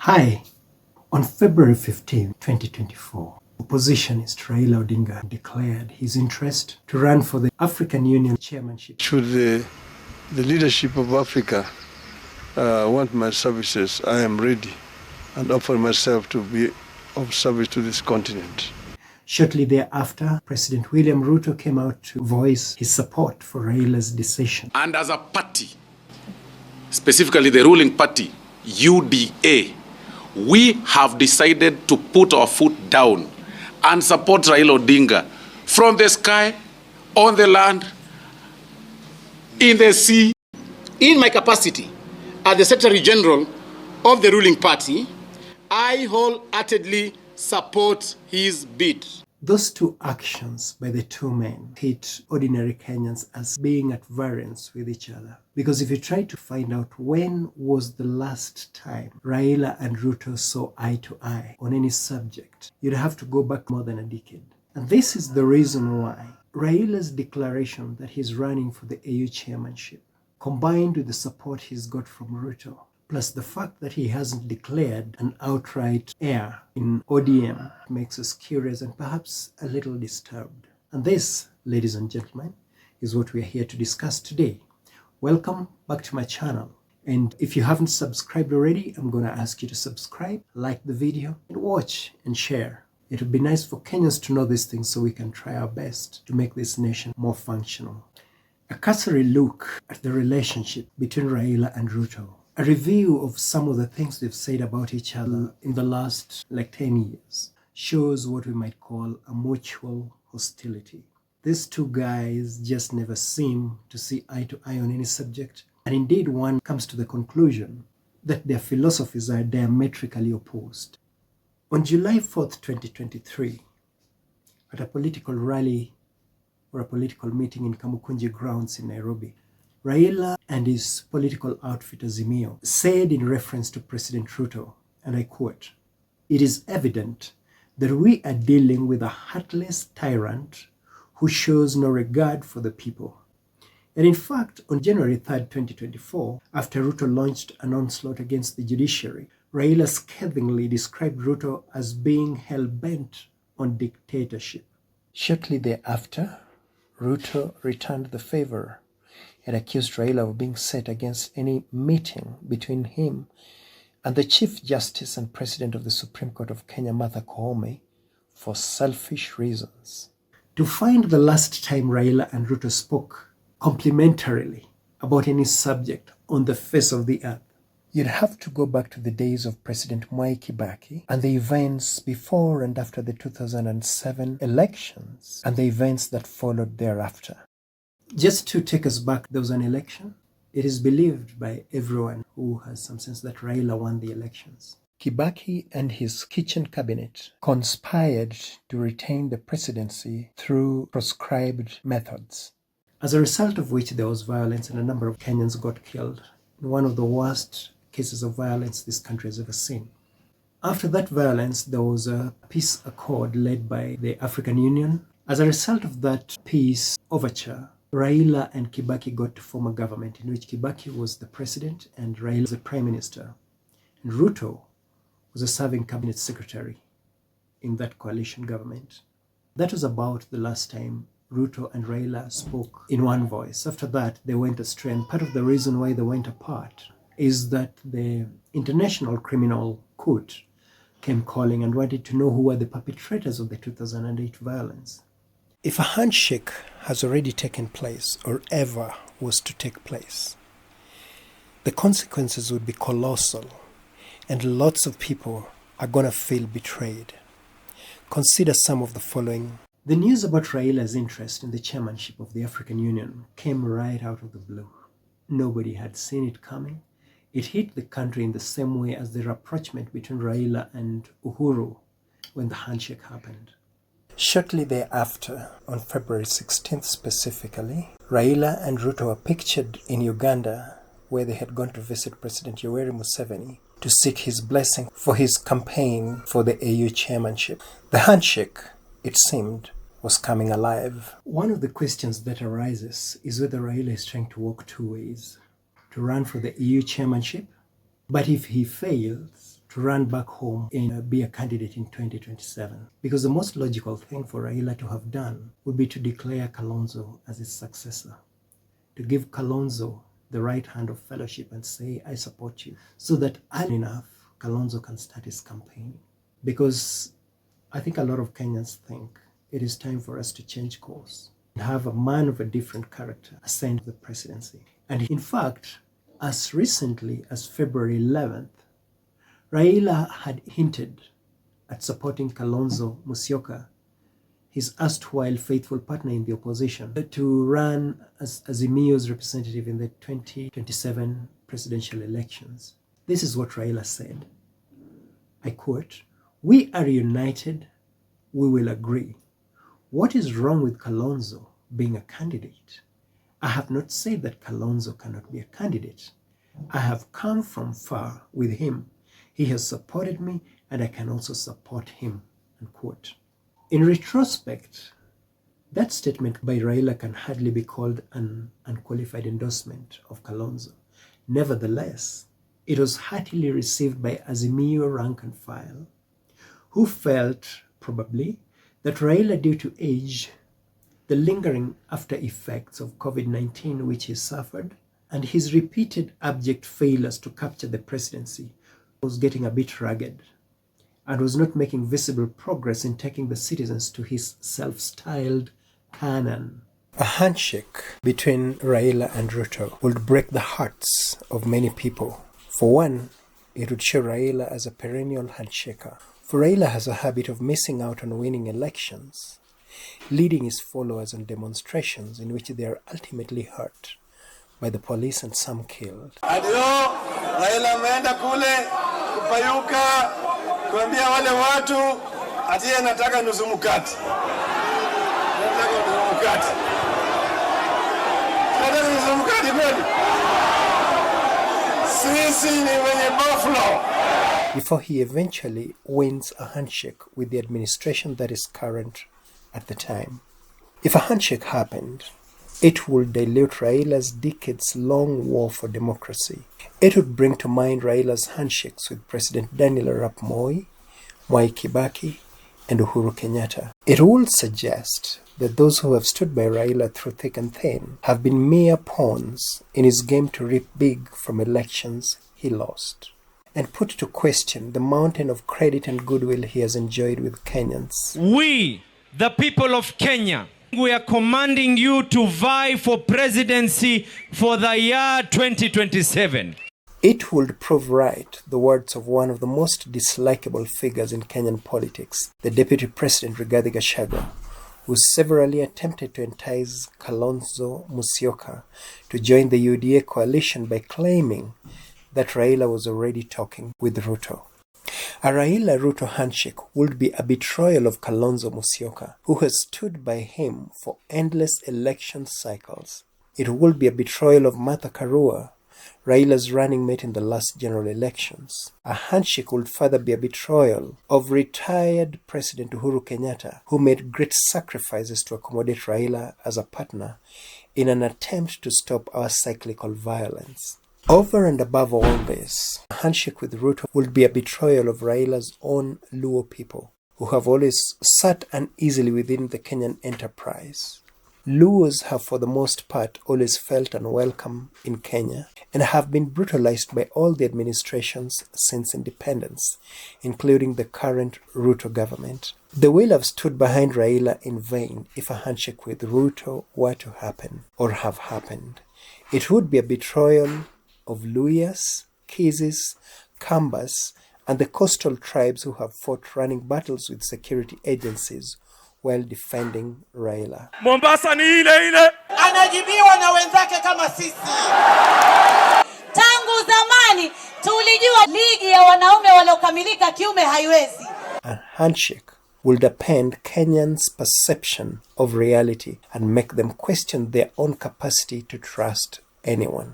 Hi, on February 15, 2024, oppositionist Raila Odinga declared his interest to run for the African Union chairmanship. Should the leadership of Africa want my services, I am ready and offer myself to be of service to this continent. Shortly thereafter, President Raila-Ruto came out to voice his support for Raila's decision. And as a party, specifically the ruling party, UDA, we have decided to put our foot down and support Raila Odinga from the sky, on the land, in the sea. In my capacity as the Secretary General of the ruling party, I wholeheartedly support his bid. Those two actions by the two men hit ordinary Kenyans as being at variance with each other. Because if you try to find out when was the last time Raila and Ruto saw eye to eye on any subject, you'd have to go back more than a decade. And this is the reason why Raila's declaration that he's running for the AU chairmanship, combined with the support he's got from Ruto, plus the fact that he hasn't declared an outright heir in ODM, makes us curious and perhaps a little disturbed. And this, ladies and gentlemen, is what we are here to discuss today. Welcome back to my channel. And if you haven't subscribed already, I'm going to ask you to subscribe, like the video, and watch and share. It would be nice for Kenyans to know these things so we can try our best to make this nation more functional. A cursory look at the relationship between Raila and Ruto. A review of some of the things they've said about each other in the last 10 years shows what we might call a mutual hostility. These two guys just never seem to see eye to eye on any subject, and indeed one comes to the conclusion that their philosophies are diametrically opposed. On July 4th, 2023, at a political rally or a political meeting in Kamukunji grounds in Nairobi, Raila and his political outfit Azimio said in reference to President Ruto, and I quote, "It is evident that we are dealing with a heartless tyrant who shows no regard for the people." And in fact, on January 3rd, 2024, after Ruto launched an onslaught against the judiciary, Raila scathingly described Ruto as being hell-bent on dictatorship. Shortly thereafter, Ruto returned the favor and accused Raila of being set against any meeting between him and the Chief Justice and President of the Supreme Court of Kenya, Martha Koome, for selfish reasons. To find the last time Raila and Ruto spoke complimentarily about any subject on the face of the earth, you'd have to go back to the days of President Mwai Kibaki and the events before and after the 2007 elections and the events that followed thereafter. Just to take us back, there was an election. It is believed by everyone who has some sense that Raila won the elections. Kibaki and his kitchen cabinet conspired to retain the presidency through proscribed methods, as a result of which there was violence and a number of Kenyans got killed in one of the worst cases of violence this country has ever seen. After that violence, there was a peace accord led by the African Union. As a result of that peace overture, Raila and Kibaki got to form a government in which Kibaki was the president and Raila was the prime minister. And Ruto was a serving cabinet secretary in that coalition government. That was about the last time Ruto and Raila spoke in one voice. After that, they went astray. And part of the reason why they went apart is that the International Criminal Court came calling and wanted to know who were the perpetrators of the 2008 violence. If a handshake has already taken place or ever was to take place, the consequences would be colossal and lots of people are going to feel betrayed. Consider some of the following. The news about Raila's interest in the chairmanship of the African Union came right out of the blue. Nobody had seen it coming. It hit the country in the same way as the rapprochement between Raila and Uhuru when the handshake happened. Shortly thereafter, on February 16th specifically, Raila and Ruto were pictured in Uganda, where they had gone to visit President Yoweri Museveni to seek his blessing for his campaign for the AU chairmanship. The handshake, it seemed, was coming alive. One of the questions that arises is whether Raila is trying to walk two ways: to run for the EU chairmanship, but if he fails, to run back home and be a candidate in 2027. Because the most logical thing for Raila to have done would be to declare Kalonzo as his successor, to give Kalonzo the right hand of fellowship and say, I support you, so that early enough, Kalonzo can start his campaign. Because I think a lot of Kenyans think it is time for us to change course and have a man of a different character assigned to the presidency. And in fact, as recently as February 11th, Raila had hinted at supporting Kalonzo Musyoka, his erstwhile faithful partner in the opposition, to run as Azimio's representative in the 2027 presidential elections. This is what Raila said. I quote, "We are united, we will agree. What is wrong with Kalonzo being a candidate? I have not said that Kalonzo cannot be a candidate. I have come from far with him. He has supported me and I can also support him," unquote. In retrospect, that statement by Raila can hardly be called an unqualified endorsement of Kalonzo. Nevertheless, it was heartily received by Azimio rank and file, who felt, probably, that Raila, due to age, the lingering after effects of COVID-19 which he suffered, and his repeated abject failures to capture the presidency, was getting a bit rugged and was not making visible progress in taking the citizens to his self-styled Canaan. A handshake between Raila and Ruto would break the hearts of many people. For one, it would show Raila as a perennial handshaker. For Raila has a habit of missing out on winning elections, leading his followers on demonstrations in which they are ultimately hurt by the police and some killed. Adio, Raila ameenda kule kupayuka kuambia wale watu ati anataka nusu mkate. Anataka nusu mkate. Anataka nusu mkate kweli? Sisi ni wenye buffalo. Before he eventually wins a handshake with the administration that is current at the time. If a handshake happened, it would dilute Raila's decades-long war for democracy. It would bring to mind Raila's handshakes with President Daniel Arap Moi, Mwai Kibaki, and Uhuru Kenyatta. It would suggest that those who have stood by Raila through thick and thin have been mere pawns in his game to reap big from elections he lost, and put to question the mountain of credit and goodwill he has enjoyed with Kenyans. We, the people of Kenya, we are commanding you to vie for presidency for the year 2027. It would prove right the words of one of the most dislikable figures in Kenyan politics, the Deputy President Rigathi Gachagua, who severally attempted to entice Kalonzo Musyoka to join the UDA coalition by claiming that Raila was already talking with Ruto. A Raila-Ruto handshake would be a betrayal of Kalonzo Musyoka, who has stood by him for endless election cycles. It would be a betrayal of Martha Karua, Raila's running mate in the last general elections. A handshake would further be a betrayal of retired President Uhuru Kenyatta, who made great sacrifices to accommodate Raila as a partner in an attempt to stop our cyclical violence. Over and above all this, a handshake with Ruto would be a betrayal of Raila's own Luo people, who have always sat uneasily within the Kenyan enterprise. Luos have for the most part always felt unwelcome in Kenya and have been brutalized by all the administrations since independence, including the current Ruto government. They will have stood behind Raila in vain if a handshake with Ruto were to happen or have happened. It would be a betrayal of Luyas, Kizis, Kambas, and the coastal tribes who have fought running battles with security agencies while defending Raila. Mombasa ni ile ile. Anajibiwa na wenzake kama sisi. Tangu zamani tulijua ligi ya wanaume waliokamilika kiume haiwezi. A handshake will upend Kenyans' perception of reality and make them question their own capacity to trust anyone.